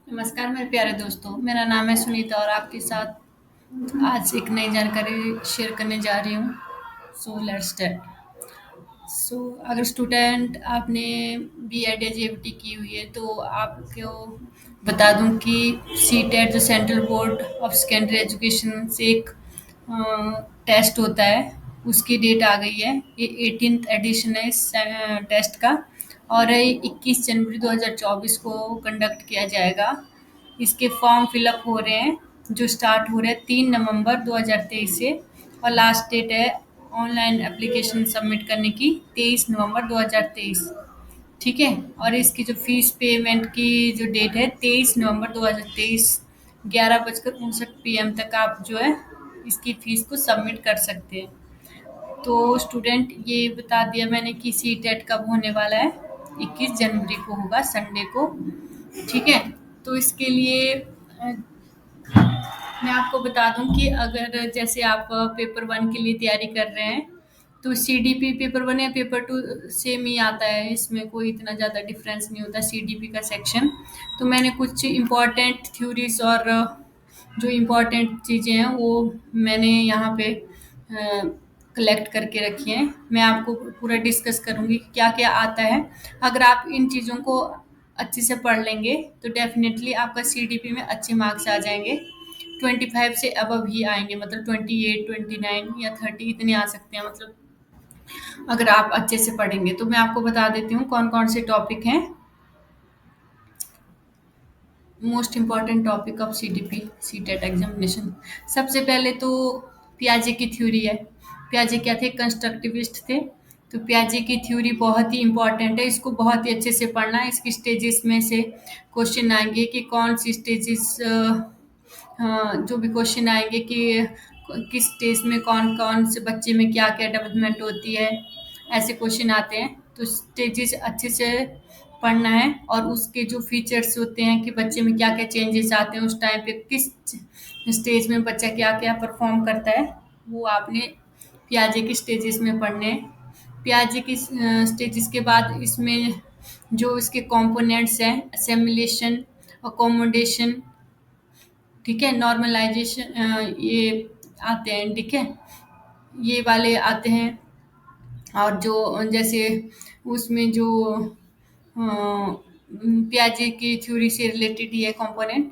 नमस्कार मेरे प्यारे दोस्तों, मेरा नाम है सुनीता और आपके साथ आज एक नई जानकारी शेयर करने जा रही हूँ। So let's start. सो अगर स्टूडेंट आपने बीएड या जेईटी की हुई है तो आपको बता दूं कि सीटेट जो central board of secondary education से एक टेस्ट होता है, उसकी डेट आ गई है। ये 18th एडिशन है इस टेस्ट का और ये 21 जनवरी 2024 को कंडक्ट किया जाएगा। इसके फॉर्म फिलअप हो रहे हैं जो स्टार्ट हो रहे हैं 3 नवंबर 2023 से और लास्ट डेट है ऑनलाइन एप्लीकेशन सबमिट करने की 23 नवंबर 2023। ठीक है। और इसकी जो फीस पेमेंट की जो डेट है 23 नवंबर 2023 11:59 PM तक आप जो है इसकी फीस को सबमिट कर सकते हैं। तो स्टूडेंट ये बता दिया मैंने कि सी टेट कब होने वाला है। 21 जनवरी को होगा, संडे को। ठीक है। तो इसके लिए मैं आपको बता दूं कि अगर जैसे आप पेपर वन के लिए तैयारी कर रहे हैं तो सीडीपी पेपर वन या पेपर टू सेम ही आता है, इसमें कोई इतना ज़्यादा डिफरेंस नहीं होता सीडीपी का सेक्शन। तो मैंने कुछ इम्पोर्टेंट थ्योरीज और जो इम्पोर्टेंट चीज़ें हैं वो मैंने यहाँ पे कलेक्ट करके रखी हैं। मैं आपको पूरा डिस्कस करूँगी कि क्या क्या आता है। अगर आप इन चीज़ों को अच्छे से पढ़ लेंगे तो डेफिनेटली आपका सीडीपी में अच्छे मार्क्स आ जाएंगे। 25 से अबव ही आएंगे, मतलब 28, 29 या 30 इतने आ सकते हैं, मतलब अगर आप अच्छे से पढ़ेंगे। तो मैं आपको बता देती हूँ कौन कौन से टॉपिक हैं। Most important topic of CDP CTET examination. सबसे पहले तो पियाजे की थ्योरी है। पियाजे क्या थे? कंस्ट्रक्टिविस्ट थे। तो पियाजे की थ्योरी बहुत ही इम्पॉर्टेंट है, इसको बहुत ही अच्छे से पढ़ना है। इसकी स्टेजेस में से क्वेश्चन आएंगे कि कौन सी स्टेजेस, जो भी क्वेश्चन आएंगे कि किस स्टेज में कौन कौन से बच्चे में क्या क्या डेवलपमेंट होती है, ऐसे क्वेश्चन आते हैं। तो स्टेजेस अच्छे से पढ़ना है और उसके जो फीचर्स होते हैं कि बच्चे में क्या क्या चेंजेस आते हैं, उस टाइम पे किस स्टेज में बच्चा क्या क्या परफॉर्म करता है, वो आपने पियाजे की स्टेजेस में पढ़ने हैं। पियाजे की स्टेजेस के बाद इसमें जो इसके कंपोनेंट्स हैं, असेमिलेशन, अकोमोडेशन, ठीक है, नॉर्मलाइजेशन, ये आते हैं। ठीक है, ये वाले आते हैं। और जो जैसे उसमें जो पियाजे की थ्योरी से रिलेटेड ये कंपोनेंट।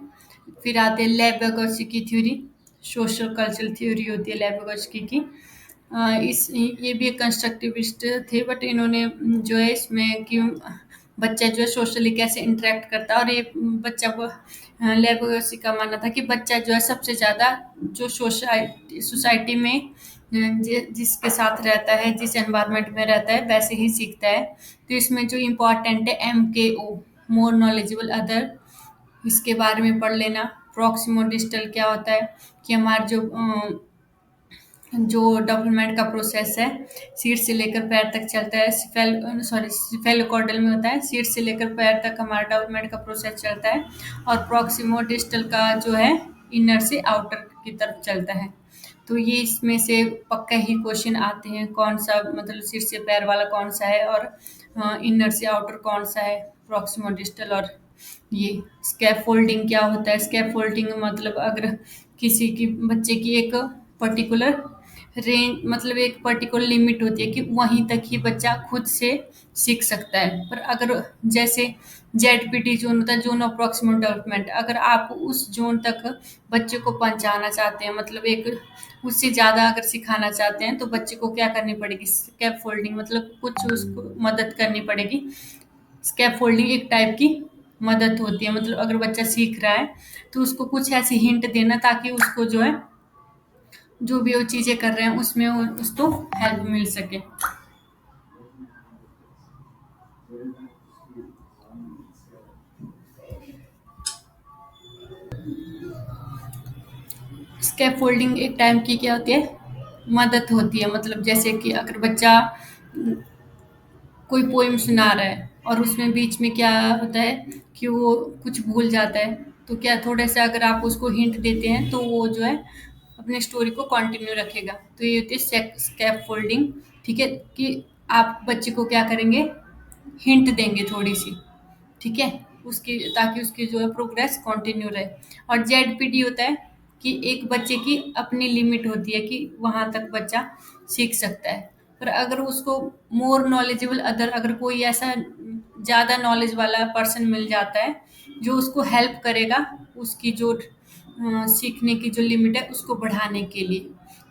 फिर आते हैं लेविगोत्स्की की थ्योरी, सोशल कल्चरल थ्योरी होती है लेविगोत्स्की की। इस ये भी एक कंस्ट्रक्टिविस्ट थे, बट इन्होंने जो है इसमें कि बच्चा जो है सोशली कैसे इंटरेक्ट करता है, और ये बच्चा को लेविगोत्स्की का मानना था कि बच्चा जो है सबसे ज़्यादा जो सोसाइटी में जिसके साथ रहता है, जिस एनवायरनमेंट में रहता है, वैसे ही सीखता है। तो इसमें जो इम्पोर्टेंट है MKO, मोर नॉलेजेबल अदर, इसके बारे में पढ़ लेना। प्रॉक्सिमो डिस्टल क्या होता है कि हमारा जो डेवलपमेंट का प्रोसेस है, सीट से लेकर पैर तक चलता है। सिफेलोकॉर्डल में होता है, सीट से लेकर पैर तक हमारा डेवलपमेंट का प्रोसेस चलता है। और प्रॉक्सिमो डिस्टल का जो है इनर से आउटर की तरफ चलता है। तो ये इसमें से पक्का ही क्वेश्चन आते हैं, कौन सा मतलब सिर से पैर वाला कौन सा है और इनर से आउटर कौन सा है, प्रॉक्सिमो डिस्टल। और ये स्कैफोल्डिंग क्या होता है? स्कैफोल्डिंग मतलब अगर किसी की बच्चे की एक पर्टिकुलर रेंज, मतलब एक पर्टिकुलर लिमिट होती है कि वहीं तक ही बच्चा खुद से सीख सकता है। पर अगर जैसे जेडपीटी जोन होता है, जोन ऑफ प्रॉक्सिमल डेवलपमेंट, अगर आप उस जोन तक बच्चे को पहुंचाना चाहते हैं, मतलब एक उससे ज़्यादा अगर सिखाना चाहते हैं, तो बच्चे को क्या करनी पड़ेगी? स्कैप फोल्डिंग, मतलब कुछ उसको मदद करनी पड़ेगी। स्कैप फोल्डिंग एक टाइप की मदद होती है, मतलब अगर बच्चा सीख रहा है तो उसको कुछ ऐसी हिंट देना ताकि उसको जो है जो भी वो चीज़ें कर रहे हैं उसमें उसको हेल्प मिल सके। स्कैफोल्डिंग एक टाइम की क्या होती है? मदद होती है, मतलब जैसे कि अगर बच्चा कोई पोएम सुना रहा है और उसमें बीच में क्या होता है कि वो कुछ भूल जाता है, तो क्या थोड़ा सा अगर आप उसको हिंट देते हैं तो वो जो है अपने स्टोरी को कंटिन्यू रखेगा। तो ये होती है स्कैप फोल्डिंग। ठीक है, कि आप बच्चे को क्या करेंगे? हिंट देंगे थोड़ी सी। ठीक है। उसकी, ताकि उसकी जो है प्रोग्रेस कंटिन्यू रहे। और जेडपीटी होता है कि एक बच्चे की अपनी लिमिट होती है कि वहाँ तक बच्चा सीख सकता है। पर अगर उसको मोर नॉलेजेबल अदर, अगर कोई ऐसा ज़्यादा नॉलेज वाला पर्सन मिल जाता है जो उसको हेल्प करेगा उसकी जो सीखने की जो लिमिट है उसको बढ़ाने के लिए,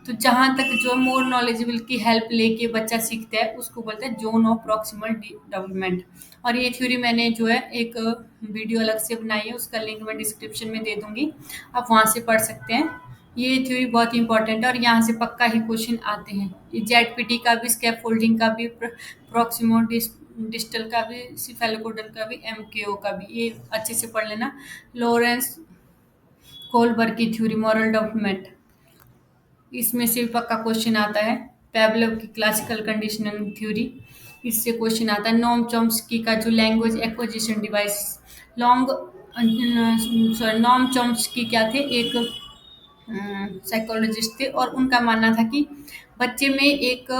तो जहाँ तक जो मोर नॉलेजेबल की हेल्प लेके बच्चा सीखता है उसको बोलते हैं जोन ऑफ प्रॉक्सिमल डेवलपमेंट। और ये थ्योरी मैंने जो है एक वीडियो अलग से बनाई है, उसका लिंक मैं डिस्क्रिप्शन में दे दूंगी, आप वहाँ से पढ़ सकते हैं। ये थ्योरी बहुत इंपॉर्टेंट है और यहाँ से पक्का ही क्वेश्चन आते हैं। ये जेडपीटी का भी, स्कैप फोल्डिंग का भी, प्रॉक्सिमो डिस्टल का भी, सिफेलोकोडल का भी, एमकेओ का भी, ये अच्छे से पढ़ लेना। लॉरेंस कोलबर्ग की थ्योरी मॉरल डेवलपमेंट, इसमें से भी पक्का क्वेश्चन आता है। पेवलोव की क्लासिकल कंडीशनिंग थ्योरी, इससे क्वेश्चन आता है। नोम चॉम्स्की का जो language acquisition device, long sorry Noam Chomsky क्या थे, एक साइकोलॉजिस्ट थे, और उनका मानना था कि बच्चे में एक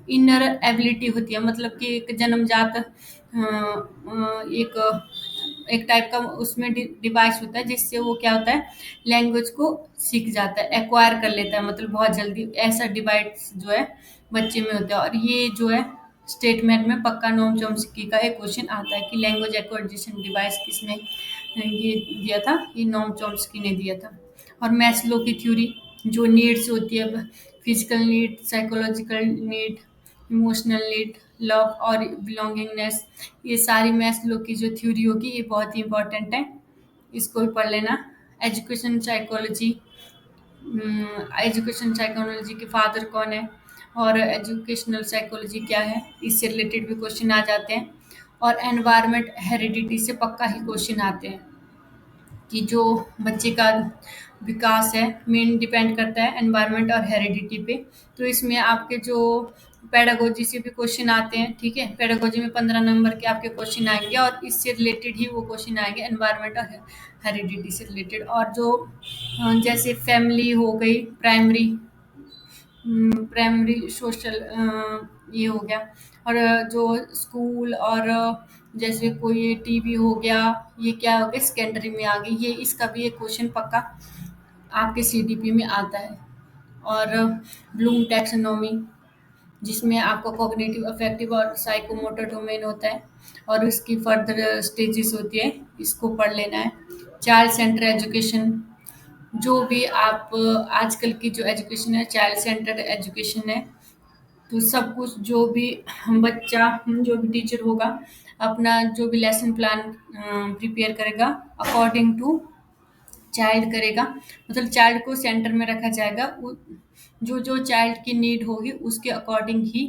इनर एबिलिटी होती है, मतलब कि एक जन्मजात एक एक टाइप का उसमें डिवाइस होता है जिससे वो क्या होता है, लैंग्वेज को सीख जाता है, एक्वायर कर लेता है, मतलब बहुत जल्दी। ऐसा डिवाइस जो है बच्चे में होता है। और ये जो है स्टेटमेंट में पक्का नोम चॉम्स्की का एक क्वेश्चन आता है कि लैंग्वेज एक्विजिशन डिवाइस किसने ये दिया था, ये नोम चॉम्स्की ने दिया था। और मैस्लो की थ्योरी, जो नीड्स होती है, physical need, psychological need, emotional need, love और बिलोंगिंगनेस, ये सारी मैस्लो की जो थ्योरी होगी ये बहुत ही इंपॉर्टेंट है, इसको भी पढ़ लेना। एजुकेशन साइकोलॉजी, एजुकेशन साइकोलॉजी के फादर कौन है और एजुकेशनल साइकोलॉजी क्या है, इससे रिलेटेड भी क्वेश्चन आ जाते हैं। और एनवायरनमेंट हेरिडिटी से पक्का ही क्वेश्चन आते हैं कि जो बच्चे का विकास है मेन डिपेंड करता है एनवायरनमेंट और हेरिडिटी पे। तो इसमें आपके जो पेडागोजी से भी क्वेश्चन आते हैं, ठीक है, पेडागोजी में 15 नंबर के आपके क्वेश्चन आएंगे और इससे रिलेटेड ही वो क्वेश्चन आएंगे, एनवायरनमेंट और हेरिडिटी से रिलेटेड। और जो जैसे फैमिली हो गई, प्राइमरी प्राइमरी सोशल, ये हो गया। और जो स्कूल और जैसे कोई टीवी हो गया, ये क्या हो गया, सेकेंडरी में आ गई, ये इसका भी एक क्वेश्चन पक्का आपके सीडीपी में आता है। और ब्लूम टैक्सोनॉमी, जिसमें आपको कॉग्निटिव, अफेक्टिव और साइकोमोटर डोमेन होता है और इसकी फर्दर स्टेजेस होती है, इसको पढ़ लेना है। चाइल्ड सेंटर एजुकेशन, जो भी आप आजकल की जो एजुकेशन है चाइल्ड सेंटर एजुकेशन है। तो सब कुछ जो भी बच्चा, जो भी टीचर होगा अपना जो भी लेसन प्लान प्रिपेयर करेगा अकॉर्डिंग टू चाइल्ड करेगा, मतलब चाइल्ड को सेंटर में रखा जाएगा। जो जो चाइल्ड की नीड होगी उसके अकॉर्डिंग ही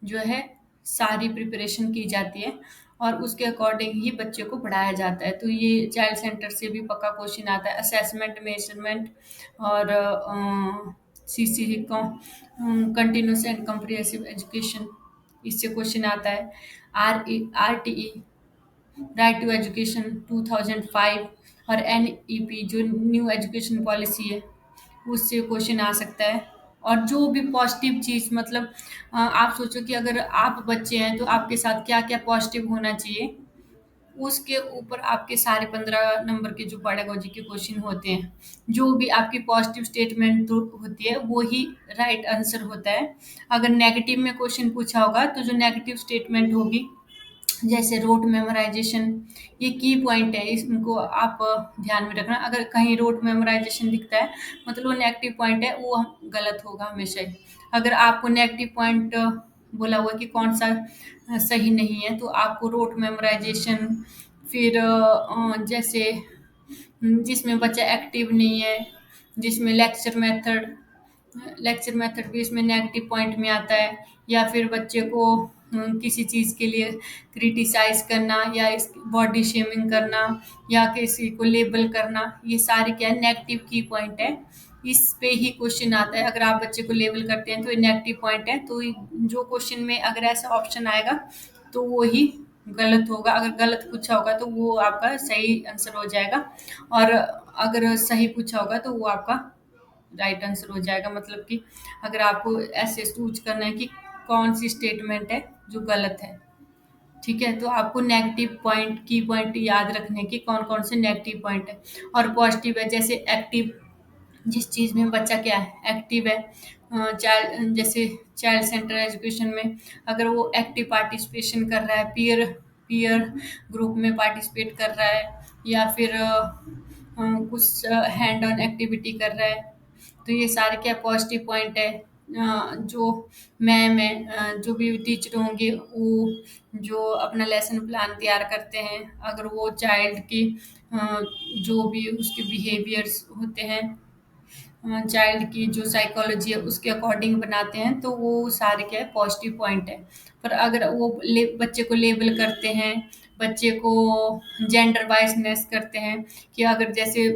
जो है सारी प्रिपरेशन की जाती है और उसके अकॉर्डिंग ही बच्चे को पढ़ाया जाता है। तो ये चाइल्ड सेंटर से भी पक्का क्वेश्चन आता है। असेसमेंट, मेजरमेंट और CC continuous and comprehensive education, इससे क्वेश्चन आता है। R T E, right to education 2005, और एनईपी जो न्यू एजुकेशन पॉलिसी है उससे क्वेश्चन आ सकता है। और जो भी पॉजिटिव चीज़, मतलब आप सोचो कि अगर आप बच्चे हैं तो आपके साथ क्या क्या पॉजिटिव होना चाहिए, उसके ऊपर आपके सारे 15 नंबर के जो पेडागोजी के क्वेश्चन होते हैं। जो भी आपकी पॉजिटिव स्टेटमेंट तो होती है वो ही राइट आंसर होता है। अगर नेगेटिव में क्वेश्चन पूछा होगा तो जो नेगेटिव स्टेटमेंट होगी, जैसे रोट मेमोराइजेशन, ये की पॉइंट है, इनको आप ध्यान में रखना। अगर कहीं रोट मेमोराइजेशन दिखता है मतलब वो नेगेटिव पॉइंट है, वो गलत होगा हमेशा ही। अगर आपको नेगेटिव पॉइंट बोला हुआ कि कौन सा सही नहीं है, तो आपको रोट मेमोराइजेशन, फिर जैसे जिसमें बच्चा एक्टिव नहीं है, जिसमें लेक्चर मेथड भी इसमें नेगेटिव पॉइंट में आता है, या फिर बच्चे को किसी चीज़ के लिए क्रिटिसाइज करना या इस बॉडी शेमिंग करना या किसी को लेबल करना, ये सारे क्या है, नेगेटिव की पॉइंट है। इस पे ही क्वेश्चन आता है। अगर आप बच्चे को लेबल करते हैं तो ये नेगेटिव पॉइंट है, तो जो क्वेश्चन में अगर ऐसा ऑप्शन आएगा तो वो ही गलत होगा। अगर गलत पूछा होगा तो वो आपका सही आंसर हो जाएगा, और अगर सही पूछा होगा तो वो आपका राइट आंसर हो जाएगा। मतलब कि अगर आपको ऐसे चूज करना है कि कौन सी स्टेटमेंट है जो गलत है। ठीक है, तो आपको नेगेटिव पॉइंट की पॉइंट याद रखने की कौन कौन से नेगेटिव पॉइंट है। और पॉजिटिव है, जैसे एक्टिव, जिस चीज़ में बच्चा क्या है एक्टिव है, चाइल्ड जैसे चाइल्ड सेंटर एजुकेशन में अगर वो एक्टिव पार्टिसिपेशन कर रहा है, पीयर पीयर ग्रुप में पार्टिसिपेट कर रहा है, या फिर कुछ हैंड ऑन एक्टिविटी कर रहा है, तो ये सारे क्या पॉजिटिव पॉइंट है। जो मैम है, जो भी टीचर होंगे वो जो अपना लेसन प्लान तैयार करते हैं, अगर वो चाइल्ड की जो भी उसके बिहेवियर्स होते हैं, चाइल्ड की जो साइकोलॉजी है उसके अकॉर्डिंग बनाते हैं, तो वो सारे क्या है पॉजिटिव पॉइंट है। पर अगर वो बच्चे को लेबल करते हैं, बच्चे को जेंडर वाइजनेस करते हैं, कि अगर जैसे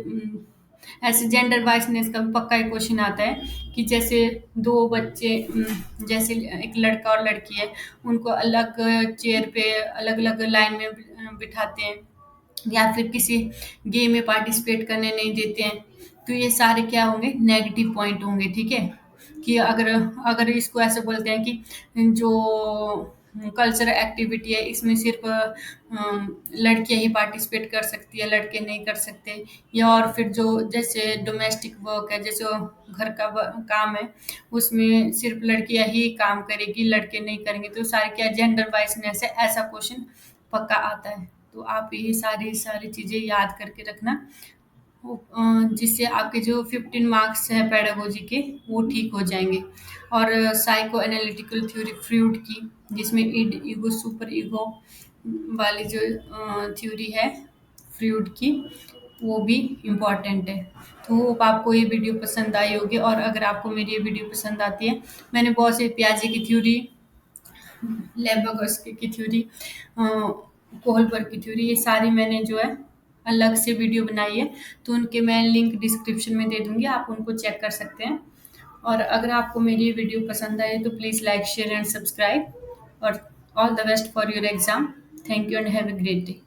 ऐसे जेंडर वाइजनेस का भी पक्का एक क्वेश्चन आता है कि जैसे दो बच्चे जैसे एक लड़का और लड़की है, उनको अलग चेयर पे अलग अलग लाइन में बिठाते हैं, या फिर किसी गेम में पार्टिसिपेट करने नहीं देते हैं, तो ये सारे क्या होंगे नेगेटिव पॉइंट होंगे। ठीक है, कि अगर अगर इसको ऐसे बोलते हैं कि जो कल्चरल एक्टिविटी है इसमें सिर्फ लड़कियां ही पार्टिसिपेट कर सकती है, लड़के नहीं कर सकते। या और फिर जो जैसे डोमेस्टिक वर्क है, जैसे घर का काम है, उसमें सिर्फ लड़कियां ही काम करेगी, लड़के नहीं करेंगे, तो सारे क्या जेंडर वाइजनेस है, ऐसा क्वेश्चन पक्का आता है। तो आप ये सारी सारी चीज़ें याद करके रखना, जिससे आपके जो 15 मार्क्स हैं पेडागोजी के वो ठीक हो जाएंगे। और साइको एनालिटिकल थ्योरी फ्रूड की, जिसमें इड ईगो सुपर ईगो वाली जो थ्योरी है फ्रूड की, वो भी इम्पॉर्टेंट है। तो होप आपको ये वीडियो पसंद आई होगी, और अगर आपको मेरी ये वीडियो पसंद आती है, मैंने बहुत से प्याजे की थ्योरी, लेबगोस्की की थ्योरी, कोहलबर्ग की थ्योरी, ये सारी मैंने जो है अलग से वीडियो बनाई है, तो उनके मैं लिंक डिस्क्रिप्शन में दे दूंगी, आप उनको चेक कर सकते हैं। और अगर आपको मेरी ये वीडियो पसंद आए तो please like share and subscribe, और all the best for your exam. Thank you and have a great day.